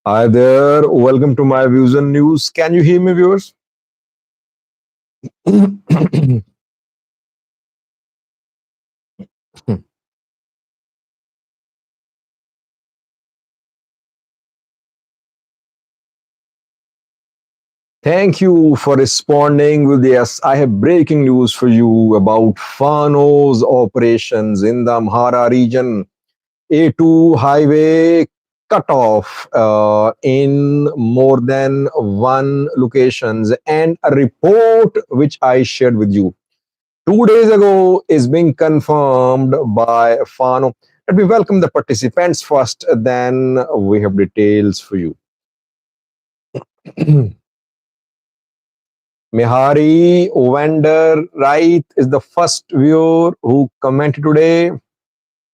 Hi there, welcome to my views and news. Can you hear me, viewers? Thank you for responding with yes. I have breaking news for you about Fano's operations in the Amhara region. A2 highway cut off in more than one locations, and a report which I shared with you 2 days ago is being confirmed by Fano. Let me welcome the participants first, then we have details for you. Mihari Vander Wright is the first viewer who commented today.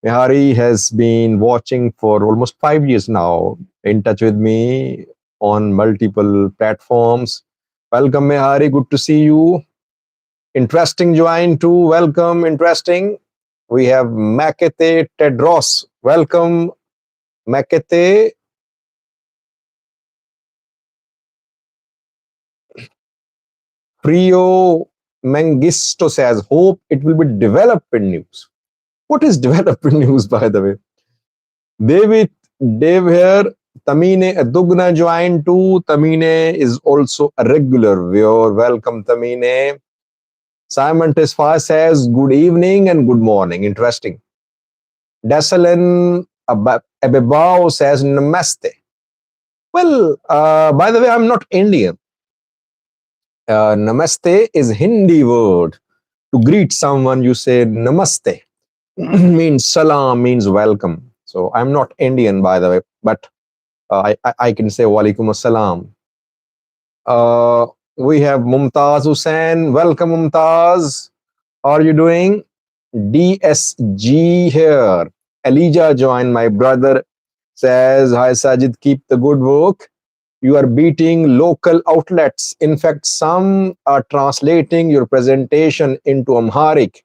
Mihari has been watching for almost 5 years now, in touch with me on multiple platforms. Welcome, Mihari. Good to see you. Interesting join too. Welcome. Interesting. We have Makete Tedros. Welcome, Makete. Prio Mengisto says, hope it will be developing news. What is developing news, by the way? David, Dave here. Tamine Dugna joined too. Tamine is also a regular viewer. Welcome, Tamine. Simon Tesfa says, good evening and good morning. Interesting. Dasalan Abebao says, namaste. Well, by the way, I'm not Indian. Namaste is Hindi word. To greet someone, you say namaste. Means salam, means welcome. So I'm not Indian, by the way, but I can say walaikum assalam. Uh, we have Mumtaz Hussain. Welcome, Mumtaz. How are you doing? DSG here. Elijah joined. My brother says, hi, Sajid, keep the good work. You are beating local outlets. In fact, some are translating your presentation into Amharic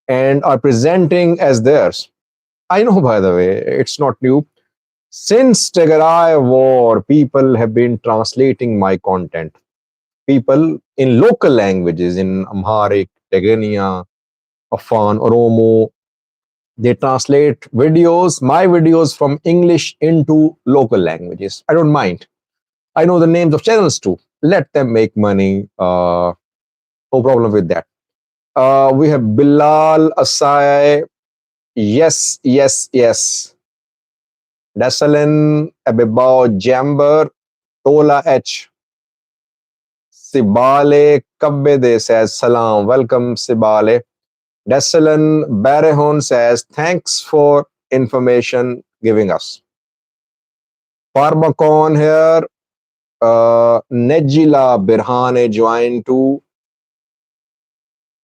and are presenting as theirs. I know, by the way, it's not new. Since Tigray war, people have been translating my content. People in local languages, in Amharic, Tigrinya, Afan, Oromo, they translate videos, my videos from English into local languages. I don't mind. I know the names of channels too. Let them make money. No problem with that. We have Bilal Asai. Yes, yes, yes. Dasalin Abibao Jamber Tola H. Sibale Kabbede says salam. Welcome, Sibale. Desalan Barehon says thanks for information giving us. Parmacon here. Nejila Birhane joined to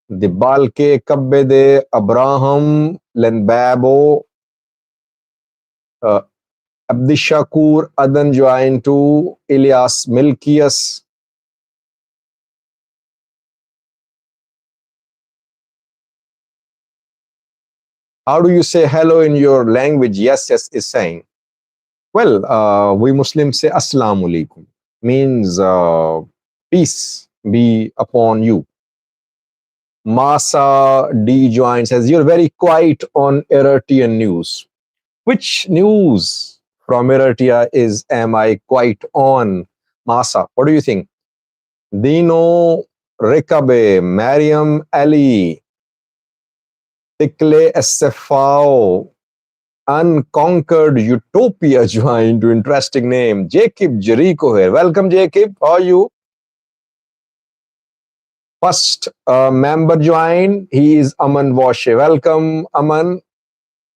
the Balke Kabbede Abraham Lenbabo uh, Abdishakur Adan joined to Ilyas Milkias. How do you say hello in your language? Yes, yes is saying. Well, we Muslims say Assalamu alaikum, means peace be upon you. Masa D joins says, you're very quiet on Eritrean news. Which news from Eritrea is am I quite on? Masa, what do you think? Dino Rekabe, Mariam Ali, Tikle Estefao, Unconquered Utopia joined to interesting name. Jacob Jericho here. Welcome, Jacob. How are you? First member joined. He is Aman Washe. Welcome, Aman.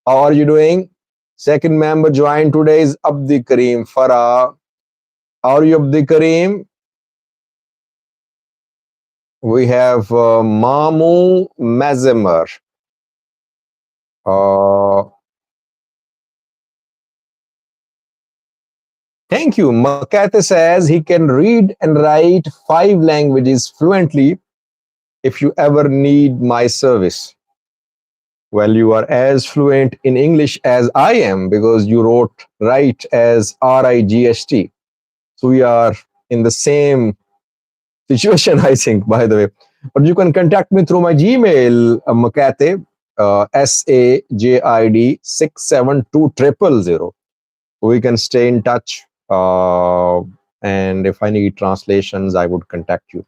How are you doing? Second member joined today is Abdi Kareem Farah. How are you, Abdi Kareem? We have Mamu Mazemer. Uh, Thank you. Makate says he can read and write 5 languages fluently if you ever need my service. Well, you are as fluent in English as I am because you wrote right as RIGST. So we are in the same situation, I think, by the way. But you can contact me through my Gmail, Makate, SAJID 672 we can stay in touch. And if I need translations, I would contact you.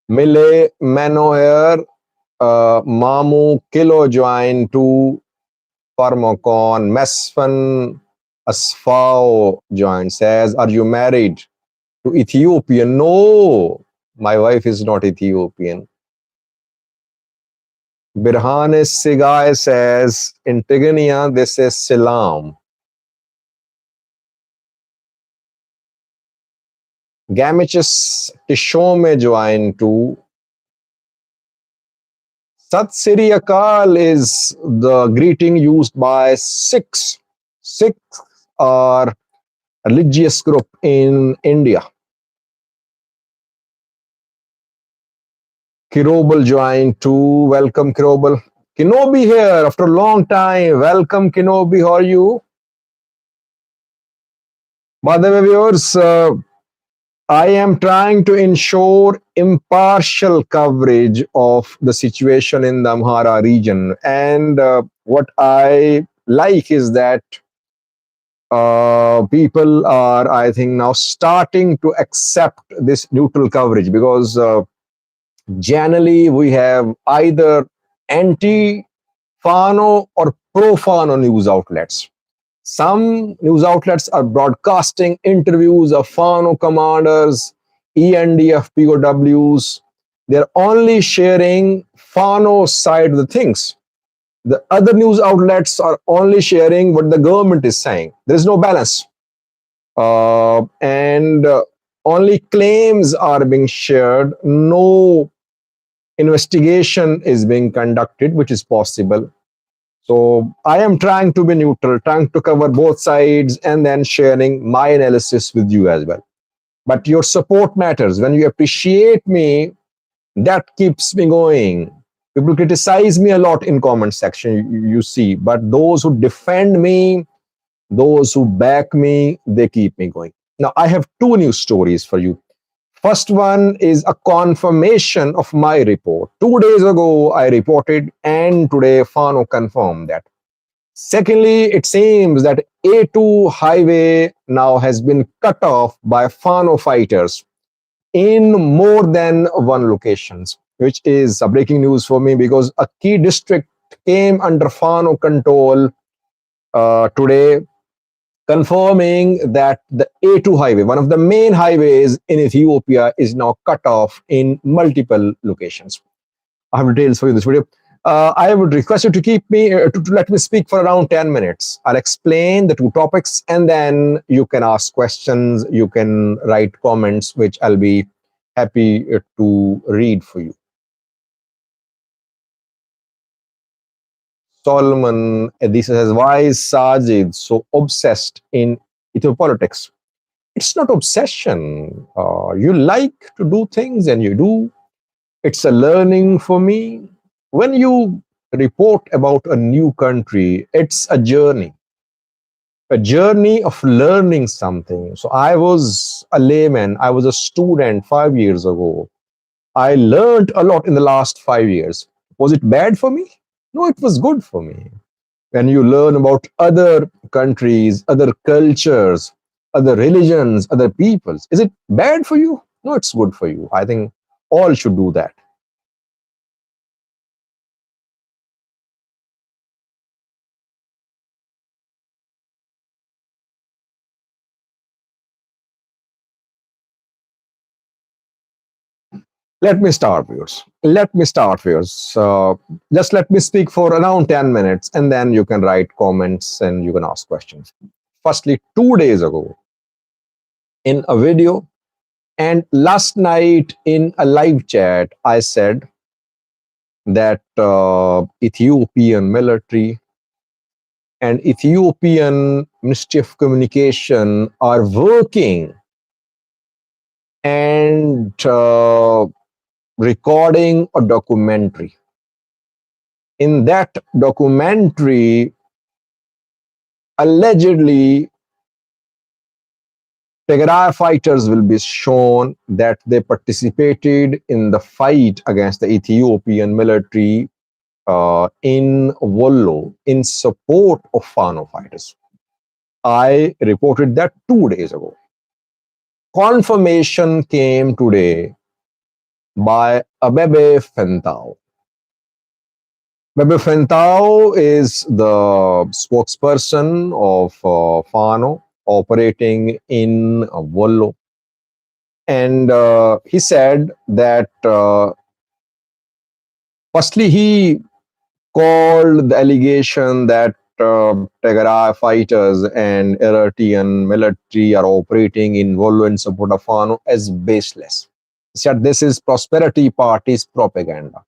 Mile Mano here, Mamu Kilo join to Parmocon, Mesfan Asfao join says, are you married to Ethiopian? No, my wife is not Ethiopian. Birhanes Sigai says, in Tigania, this is Salam. Gamichus Tishome joined to Sat Sri Akal is the greeting used by Sikhs. Sikhs are a religious group in India. Kirobal joined to welcome Kirobal. Kinobi here after a long time. Welcome Kinobi. How are you? By the way, viewers, I am trying to ensure impartial coverage of the situation in the Amhara region. And what I like is that people are, I think, now starting to accept this neutral coverage because generally we have either anti Fano or pro Fano news outlets. Some news outlets are broadcasting interviews of Fano commanders, ENDF POWs. They're only sharing Fano side of the things. The other news outlets are only sharing what the government is saying. There is no balance. And only claims are being shared. No investigation is being conducted, which is possible. So I am trying to be neutral, trying to cover both sides and then sharing my analysis with you as well. But your support matters. When you appreciate me, that keeps me going. People criticize me a lot in comment section, you see, but those who defend me, those who back me, they keep me going. Now, I have 2 news stories for you. First one is a confirmation of my report. 2 days ago, I reported, and today Fano confirmed that. Secondly, it seems that A2 highway now has been cut off by Fano fighters in more than one locations, which is a breaking news for me because a key district came under Fano control today. confirming that the A2 highway, one of the main highways in Ethiopia, is now cut off in multiple locations. I have details for you in this video. I would request you to keep me to let me speak for around 10 minutes. I'll explain the two topics and then you can ask questions, you can write comments, which I'll be happy to read for you. Solomon Edisa says, why is Sajid so obsessed in Ethiopian politics? It's not obsession. You like to do things and you do. It's a learning for me. When you report about a new country, it's a journey of learning something. So I was a layman, I was a student 5 years ago. I learned a lot in the last 5 years. Was it bad for me? No, it was good for me. When you learn about other countries, other cultures, other religions, other peoples, is it bad for you? No, it's good for you. I think all should do that. Let me start, viewers. Let me start, viewers. Just let me speak for around 10 minutes and then you can write comments and you can ask questions. Firstly, 2 days ago, in a video and last night in a live chat, I said that Ethiopian military and Ethiopian Ministry of Communication are working and recording a documentary. In that documentary, allegedly, Tigray fighters will be shown that they participated in the fight against the Ethiopian military in Wollo in support of Fano fighters. I reported that 2 days ago. Confirmation came today by Abebe Fentau. Abebe Fentau is the spokesperson of Fano operating in Wollo. And he said that firstly, he called the allegation that Tigray fighters and Eritrean military are operating in Wollo in support of Fano as baseless. He said this is Prosperity Party's propaganda.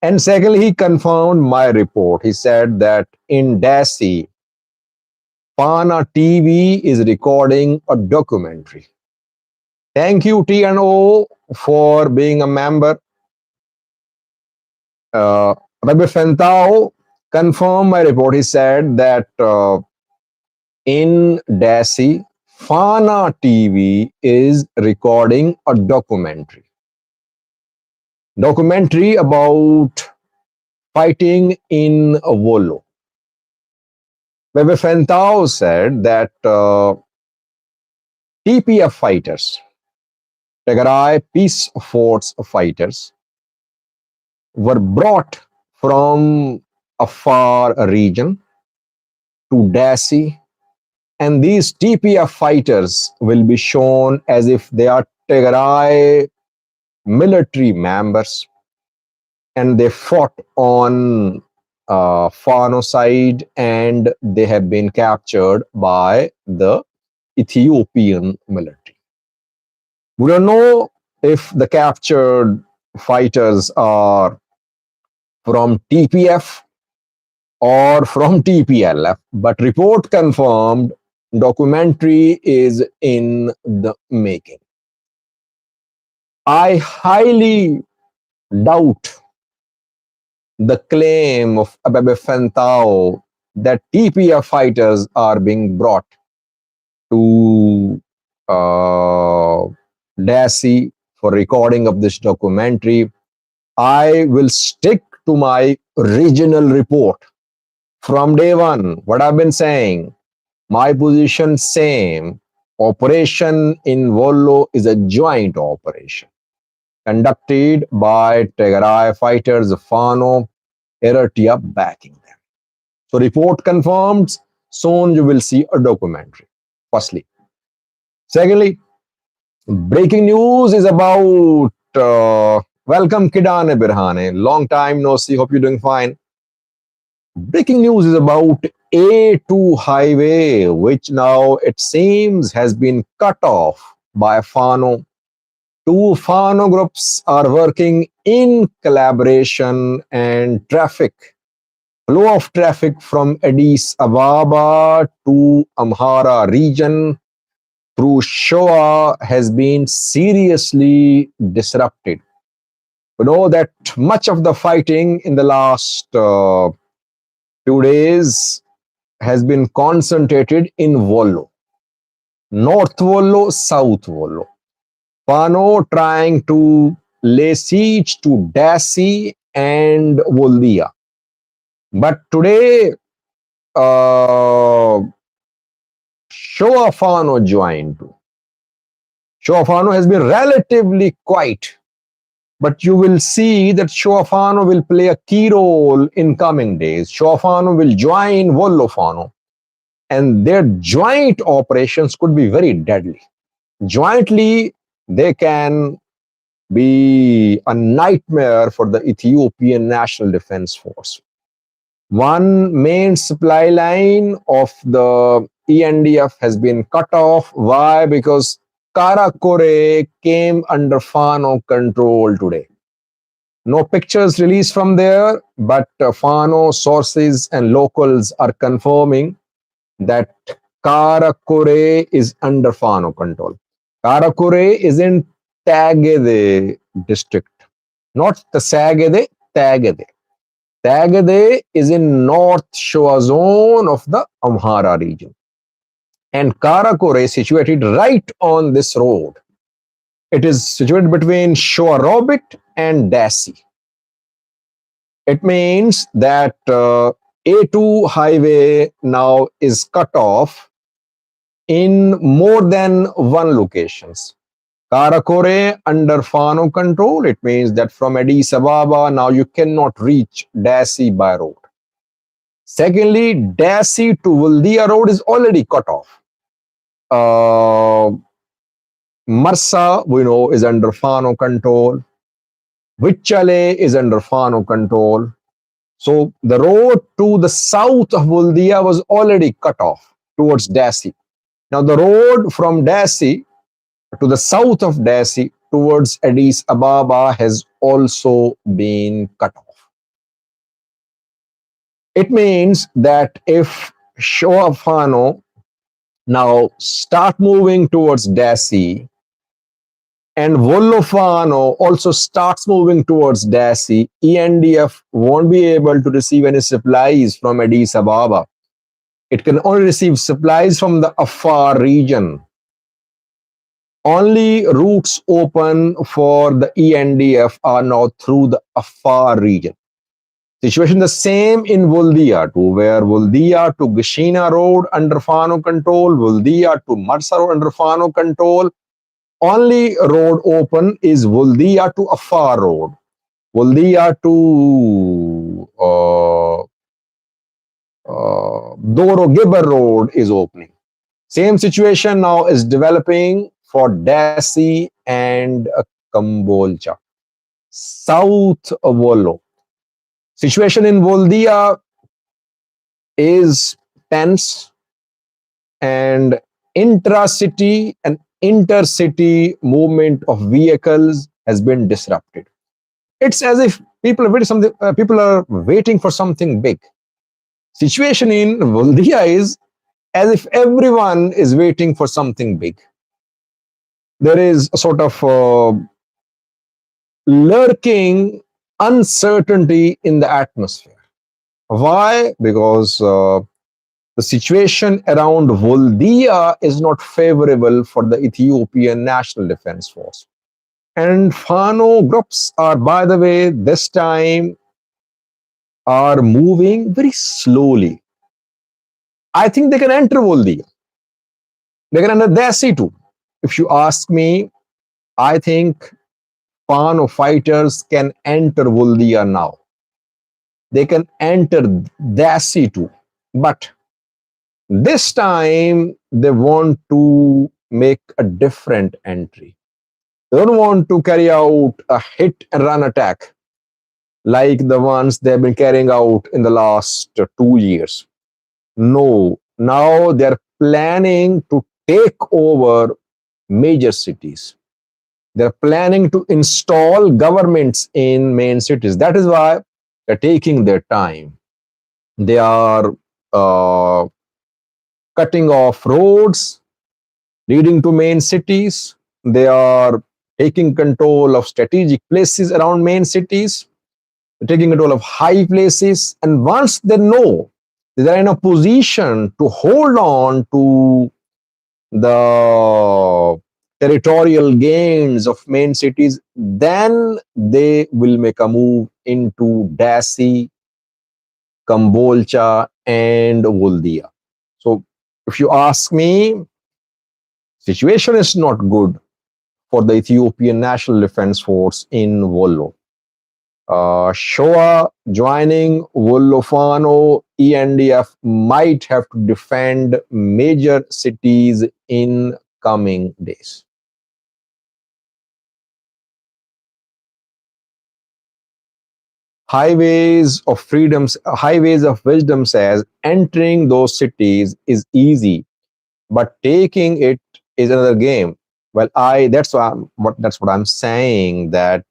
And secondly, he confirmed my report. He said that in Dasi, Fana TV is recording a documentary. Thank you, TNO, for being a member. Rabbi Fentau confirmed my report. He said that in Dasi, Fana TV is recording a documentary about fighting in Wollo. Rabbi Fentau said that TPF fighters, Tigray Peace Force fighters, were brought from a far region to Dasi, and these TPF fighters will be shown as if they are Tigray military members, and they fought on Fano side, and they have been captured by the Ethiopian military. We don't know if the captured fighters are from TPF or from TPLF, but report confirmed documentary is in the making. I highly doubt the claim of Abebe Fentau that TPF fighters are being brought to Dasi for recording of this documentary. I will stick to my regional report from day one. What I've been saying, my position same. Operation in Wollo is a joint operation conducted by Tigray fighters, Fano, Eritrea backing them. So report confirms Soon you will see a documentary. Firstly. Secondly, breaking news is about welcome Kidane Birhane. Long time no see. Hope you're doing fine. Breaking news is about A2 highway, which now it seems has been cut off by Fano. Two Fano groups are working in collaboration, and flow of traffic from Addis Ababa to Amhara region through Shoa has been seriously disrupted. We know that much of the fighting in the last 2 days has been concentrated in Wollo, North Wollo, South Wollo. Fano trying to lay siege to Dassi and Woldia. But today, uh, Shoa Fano joined too. Shoa Fano has been relatively quiet, but you will see that Shoa Fano will play a key role in coming days. Shoa Fano will join Wollo Fano, and their joint operations could be very deadly. Jointly, they can be a nightmare for the Ethiopian National Defense Force. One main supply line of the ENDF has been cut off. Why? Because Karakore came under Fano control today. No pictures released from there, but Fano sources and locals are confirming that Karakore is under Fano control. Karakore is in Tagade district, not the Sagade, Tagade. Tagade is in North Shoa zone of the Amhara region. And Karakore is situated right on this road. It is situated between Shoa Robit and Dassi. It means that A2 highway now is cut off in more than one locations. Karakore under Fano control, it means that from Addis Ababa now you cannot reach Dassi by road. Secondly, Dassi to Waldia road is already cut off. Marsa, we know, is under Fano control. Vichale is under Fano control. So the road to the south of Waldia was already cut off towards Dassi. Now the road from Dassi to the south of Dassi towards Addis Ababa has also been cut off. It means that if Shoa Fano now start moving towards Dassi and Vollofano also starts moving towards Dassi, ENDF won't be able to receive any supplies from Addis Ababa. It can only receive supplies from the Afar region. Only routes open for the ENDF are now through the Afar region. Situation the same in Woldia too, where Woldia to Gashina Road under Fano control, Woldia to Marsa Road under Fano control. Only road open is Woldia to Afar Road. Woldia to Doro Gibber Road is opening. Same situation now is developing for Dassi and Kambolcha. South of Wollo. Situation in Woldia is tense, and intra-city and intercity movement of vehicles has been disrupted. It's as if people are waiting for something big. Situation in Woldia is as if everyone is waiting for something big. There is a sort of lurking uncertainty in the atmosphere. Why? Because the situation around Woldia is not favorable for the Ethiopian National Defense Force. And Fano groups are, by the way, this time are moving very slowly. I think they can enter Woldia. They can enter Dassi too. If you ask me, I think Fano fighters can enter Woldia now. They can enter Dassi too. But This time, they want to make a different entry. They don't want to carry out a hit and run attack like the ones they've been carrying out in the last 2 years. No, now they're planning to take over major cities. They're planning to install governments in main cities. That is why they're taking their time. They are uh, cutting off roads leading to main cities. They are taking control of strategic places around main cities, taking control of high places. And once they know they are in a position to hold on to the territorial gains of main cities, then they will make a move into Dasi, Kambolcha, and Woldia. So, if you ask me, situation is not good for the Ethiopian National Defense Force in Wollo. Shoa joining Wolofano ENDF might have to defend major cities in coming days. Highways of wisdom says entering those cities is easy, but taking it is another game. Well, I that's what I'm saying, that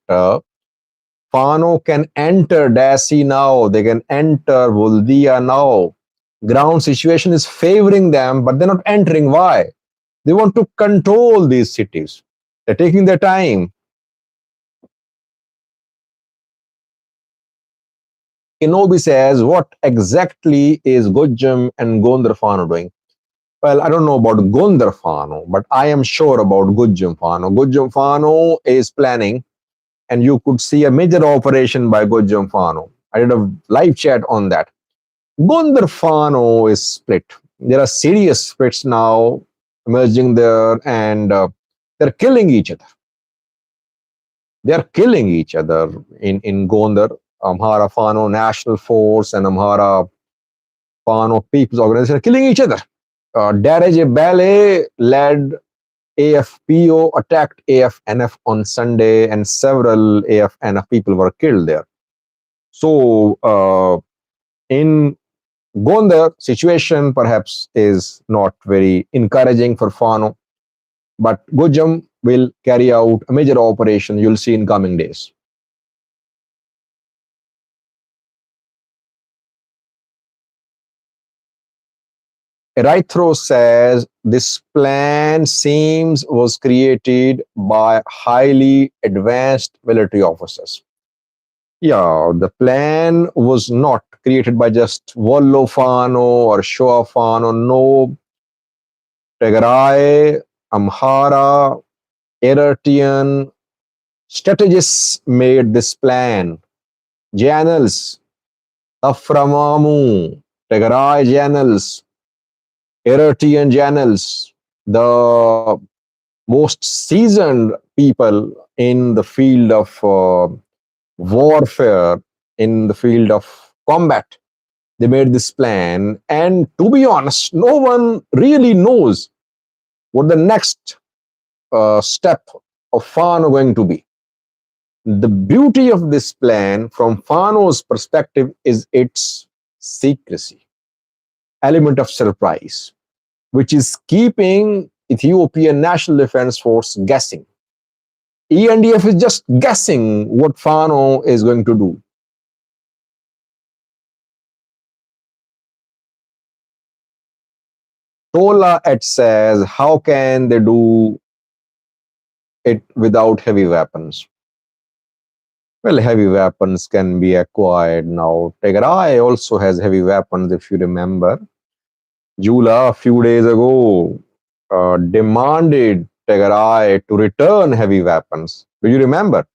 Fano can enter Dasi now. They can enter Vuldia now. Ground situation is favoring them, but they're not entering. Why? They want to control these cities. They're taking their time. Inobi says, what exactly is Gujjam and Gondar Fano doing? Well, I don't know about Gondar Fano, but I am sure about Gujjam Fano. Gujjam Fano is planning, and you could see a major operation by Gujjam Fano. I did a live chat on that. Gondar Fano is split. There are serious splits now emerging there, and they're killing each other. They're killing each other in Gondar. Amhara Fano National Force and Amhara Fano People's Organization are killing each other. Daraj Ballet led AFPO attacked AFNF on Sunday, and several AFNF people were killed there. So, in Gondar, situation perhaps is not very encouraging for Fano, but Gujam will carry out a major operation you'll see in coming days. Erythro says this plan seems was created by highly advanced military officers. Yeah, the plan was not created by just Wollo Fano or Shoa Fano. No, Tigray, Amhara, Eritrean strategists made this plan. Generals, Aframamu, Tigray generals, Eritrean generals, the most seasoned people in the field of warfare, in the field of combat. They made this plan, and to be honest, no one really knows what the next step of Fano going to be. The beauty of this plan, from Fano's perspective, is its secrecy, element of surprise, which is keeping Ethiopian National Defense Force guessing. ENDF is just guessing what Fano is going to do. Tola it says, how can they do it without heavy weapons? Well, heavy weapons can be acquired now. Tigray also has heavy weapons, if you remember. Jula, a few days ago, demanded Tigray to return heavy weapons. Do you remember?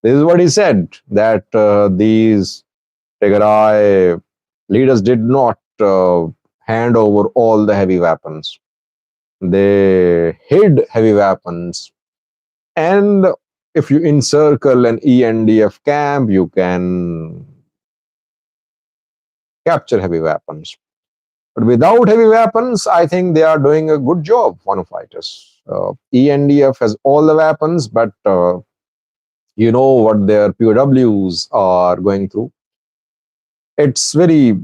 This is what he said, that these Tigray leaders did not hand over all the heavy weapons. They hid heavy weapons. And if you encircle an ENDF camp, you can capture heavy weapons. But without heavy weapons, I think they are doing a good job, Fano fighters. ENDF has all the weapons, but you know what their POWs are going through. It's very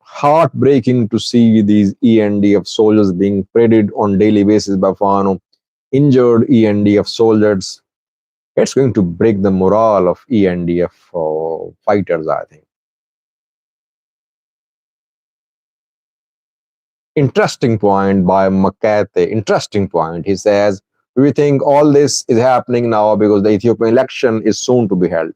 heartbreaking to see these ENDF soldiers being paraded on daily basis by Fano, injured ENDF soldiers. It's going to break the morale of ENDF fighters, I think. Interesting point by Makate. Interesting point. He says, we think all this is happening now because the Ethiopian election is soon to be held.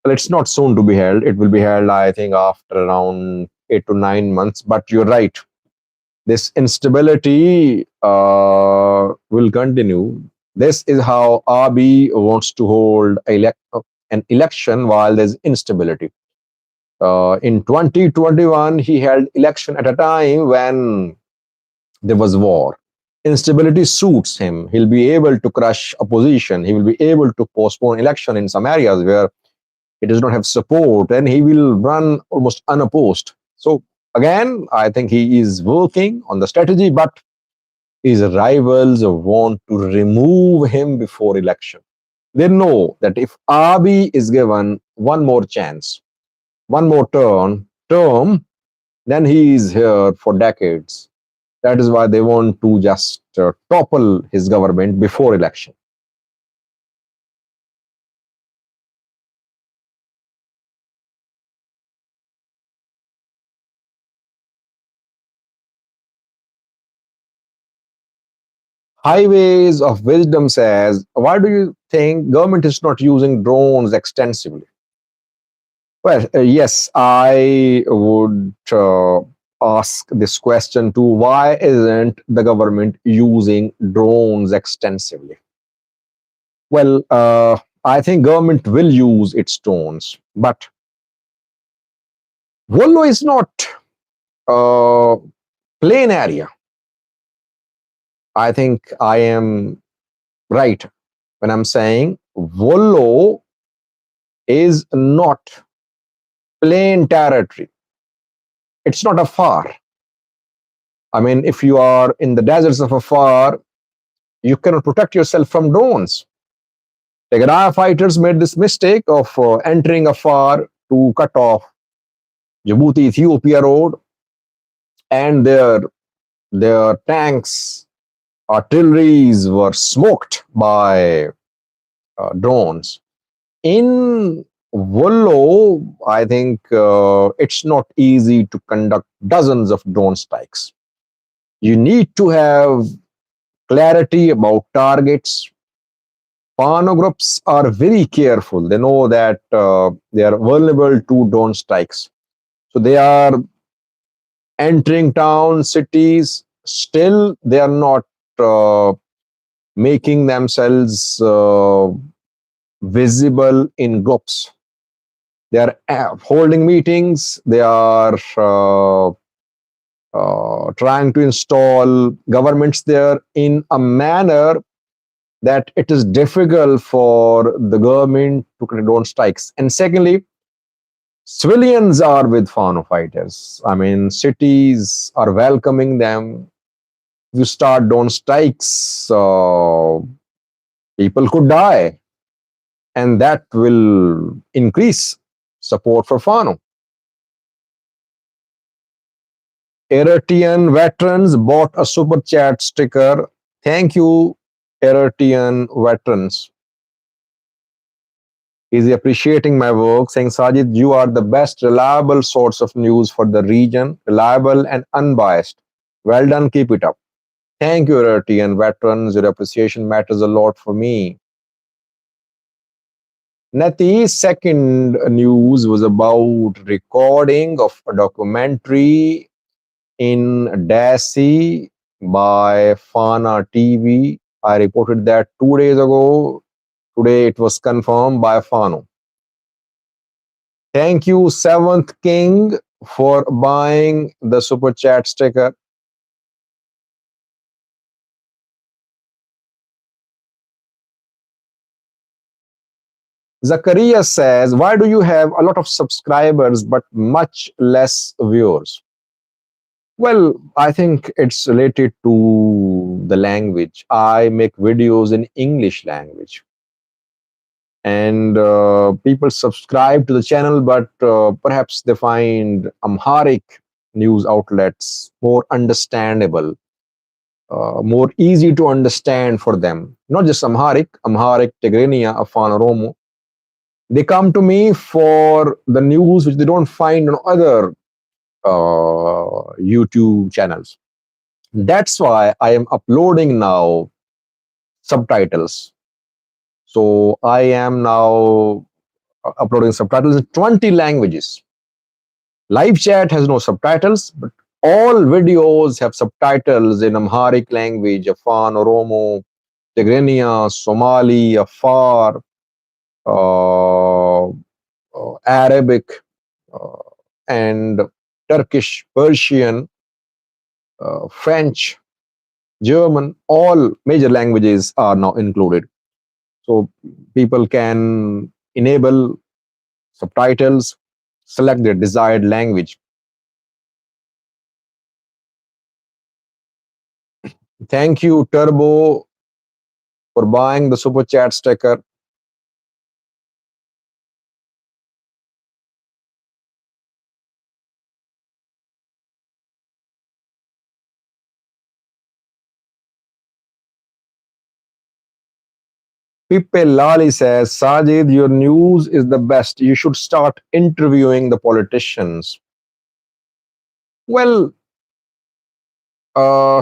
Well, it's not soon to be held. It will be held, I think, after around 8 to 9 months. But you're right. This instability will continue. This is how Abiy wants to hold an election while there's instability. In 2021, he held election at a time when there was war. Instability suits him. He'll be able to crush opposition. He will be able to postpone election in some areas where he does not have support, and he will run almost unopposed. So again, I think he is working on the strategy, but his rivals want to remove him before election. They know that if Abiy is given one more chance, one more term, then he is here for decades. That is why they want to just topple his government before election. Highways of Wisdom says, why do you think government is not using drones extensively? Well, yes, I would ask this question too. Why isn't the government using drones extensively? Well, I think government will use its drones, but Wollo is not a plain area. I think I am right when I'm saying Wollo is not plain territory. It's not a far. I mean, if you are in the deserts of a far, you cannot protect yourself from drones. The Gaddafi fighters made this mistake of entering a far to cut off Djibouti Ethiopia road, and their tanks, artilleries were smoked by drones. In Wollo, I think it's not easy to conduct dozens of drone strikes. You need to have clarity about targets. Fano groups are very careful. They know that they are vulnerable to drone strikes. So they are entering towns, cities. Still, they are not making themselves visible in groups. They are holding meetings. They are trying to install governments there in a manner that it is difficult for the government to condone strikes. And secondly, civilians are with Fano fighters. I mean, cities are welcoming them. If you start drone strikes, people could die, and that will increase support for Fano. Eritrean veterans bought a super chat sticker. Thank you, Eritrean veterans. Is appreciating my work, saying, Sajid, you are the best reliable source of news for the region, reliable and unbiased. Well done, keep it up. Thank you, Eritrean veterans. Your appreciation matters a lot for me. Nati's second news was about recording of a documentary in Dasi by Fana TV. I reported that 2 days ago. Today it was confirmed by Fano. Thank you, Seventh King, for buying the super chat sticker. Zakaria says, why do you have a lot of subscribers but much less viewers? Well, I think it's related to the language. I make videos in English language, and people subscribe to the channel, but perhaps they find Amharic news outlets more understandable, more easy to understand for them. Not just Amharic, Tigrinya, Afan, Oromo. They come to me for the news which they don't find on other YouTube channels. That's why I am uploading now subtitles. So I am now uploading subtitles in 20 languages. Live chat has no subtitles, but all videos have subtitles in Amharic language, Afan, Oromo, Tigrinya, Somali, Afar, uh, Arabic, uh, and Turkish, Persian, French, German, all major languages are now included. So people can enable subtitles, select their desired language. Thank you, Turbo, for buying the super chat sticker. Pippe Lali says, Sajid, your news is the best. You should start interviewing the politicians. Well, uh,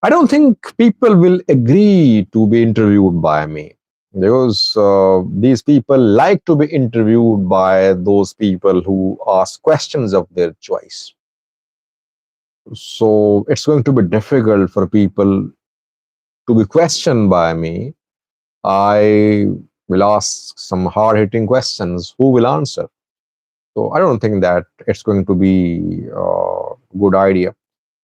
I don't think people will agree to be interviewed by me because these people like to be interviewed by those people who ask questions of their choice. So it's going to be difficult for people to be questioned by me. I will ask some hard hitting questions. Who will answer? So I don't think that it's going to be a good idea.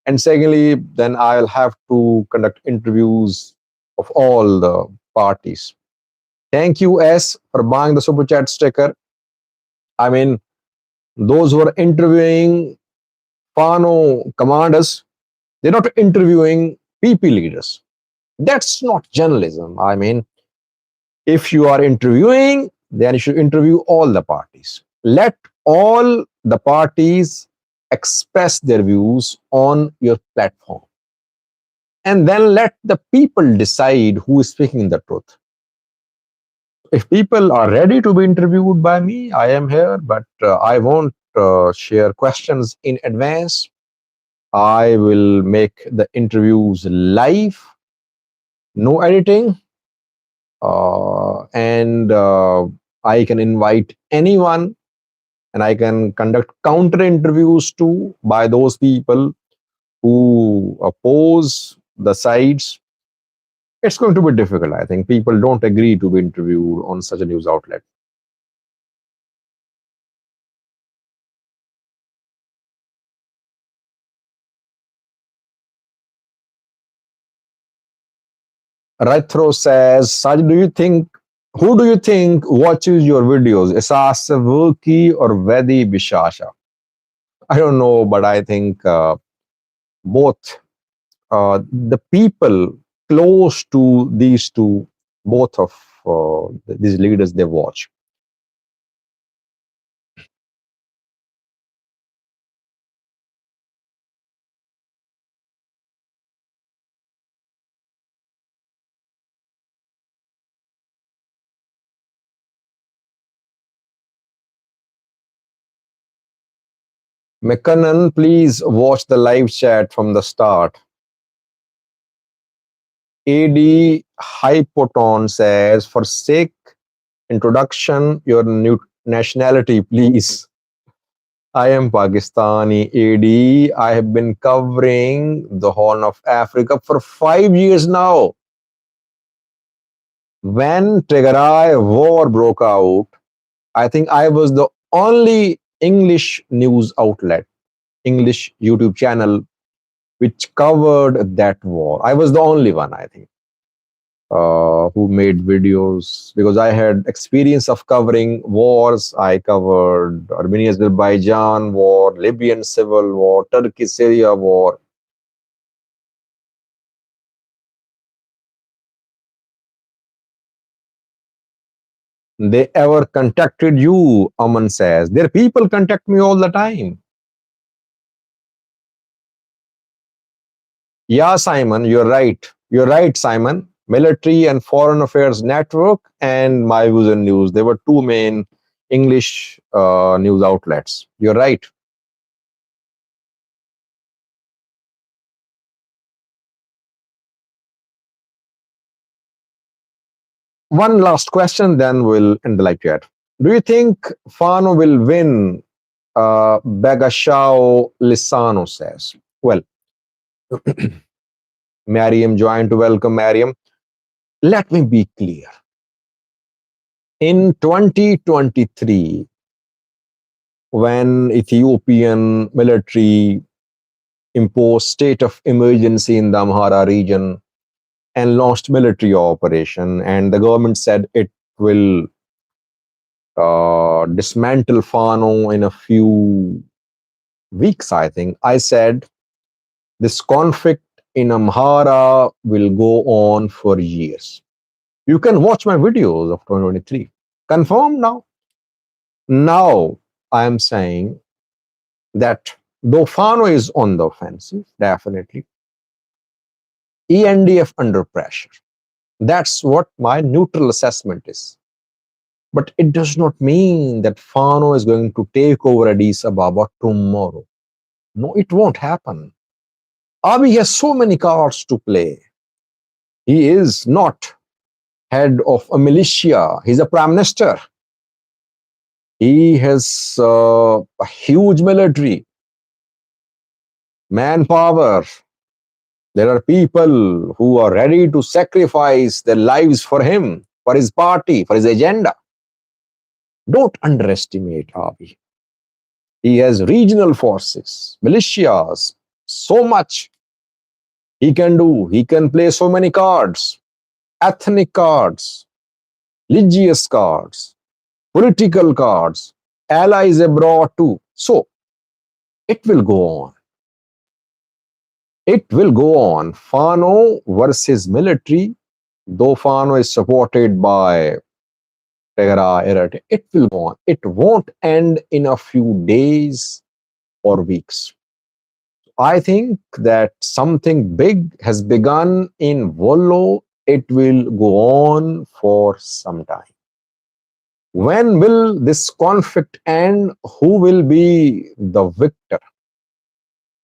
And secondly, then I'll have to conduct interviews of all the parties. Thank you, S, for buying the super chat sticker. I mean, those who are interviewing Fano commanders, they're not interviewing PP leaders. That's not journalism. I mean, if you are interviewing, then you should interview all the parties. Let all the parties express their views on your platform. And then let the people decide who is speaking the truth. If people are ready to be interviewed by me, I am here, but I won't share questions in advance. I will make the interviews live, no editing, and I can invite anyone and I can conduct counter interviews too by those people who oppose the sides. It's going to be difficult. I think people don't agree to be interviewed on such a news outlet. Retro says, Saj, who do you think watches your videos? Isas Vulki or Vedi Bishasha? I don't know, but I think both the people close to these two, both of these leaders, they watch. McCannon, please watch the live chat from the start. AD Hypoton says, for sake introduction, your new nationality, please. I am Pakistani AD. I have been covering the Horn of Africa for 5 years now. When Tigray war broke out, I think I was the only English news outlet, English YouTube channel which covered that war. I was the only one, I think. who made videos because I had experience of covering wars. I covered Armenia-Azerbaijan war, Libyan civil war, Turkey-Syria war. They ever contacted you? Aman says. Their people contact me all the time. Yeah, Simon, you're right. You're right, Simon. Military and Foreign Affairs Network and My Views and News. They were two main English news outlets. You're right. One last question, then we'll end the live chat. Do you think Fano will win? Bagashao Lisano says. Well, Mariam joined to welcome Mariam. Let me be clear. In 2023, when Ethiopian military imposed state of emergency in the Amhara region and launched military operation, and the government said it will dismantle Fano in a few weeks, I think. I said this conflict in Amhara will go on for years. You can watch my videos of 2023. Confirmed now. Now I am saying that though Fano is on the offensive, definitely, ENDF under pressure. That's what my neutral assessment is. But it does not mean that Fano is going to take over Addis Ababa tomorrow. No, it won't happen. Abiy has so many cards to play. He is not head of a militia. He's a prime minister. He has a huge military, manpower. There are people who are ready to sacrifice their lives for him, for his party, for his agenda. Don't underestimate Abiy. He has regional forces, militias, so much he can do. He can play so many cards, ethnic cards, religious cards, political cards, allies abroad too. So it will go on. It will go on. Fano versus military, though Fano is supported by Tegra, Erate, it will go on. It won't end in a few days or weeks. I think that something big has begun in Wollo. It will go on for some time. When will this conflict end? Who will be the victor?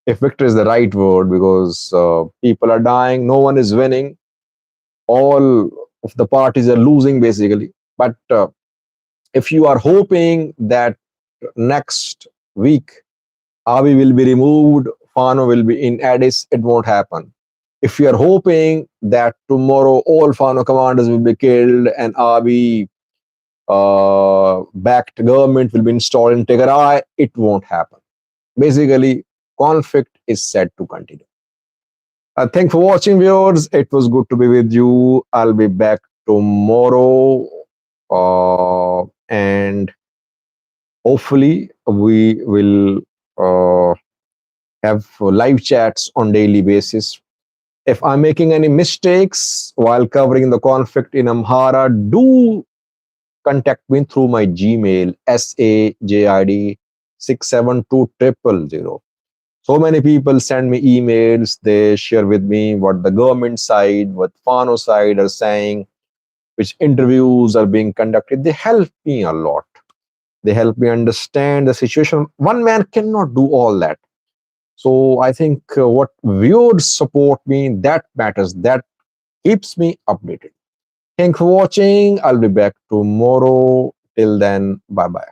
If victor is the right word, because people are dying, no one is winning, all of the parties are losing basically. But if you are hoping that next week Abiy will be removed, Fano will be in Addis, it won't happen. If you are hoping that tomorrow all Fano commanders will be killed and Abiy backed government will be installed in Tigray, it won't happen. Basically, conflict is set to continue. Thanks for watching, viewers. It was good to be with you. I'll be back tomorrow. And hopefully, we will have live chats on daily basis. If I'm making any mistakes while covering the conflict in Amhara, do contact me through my Gmail, sajid6720000. So many people send me emails. They share with me what the government side, what Fano side are saying, which interviews are being conducted. They help me a lot. They help me understand the situation. One man cannot do all that. So I think what viewers support me, that matters. That keeps me updated. Thanks for watching. I'll be back tomorrow. Till then, bye bye.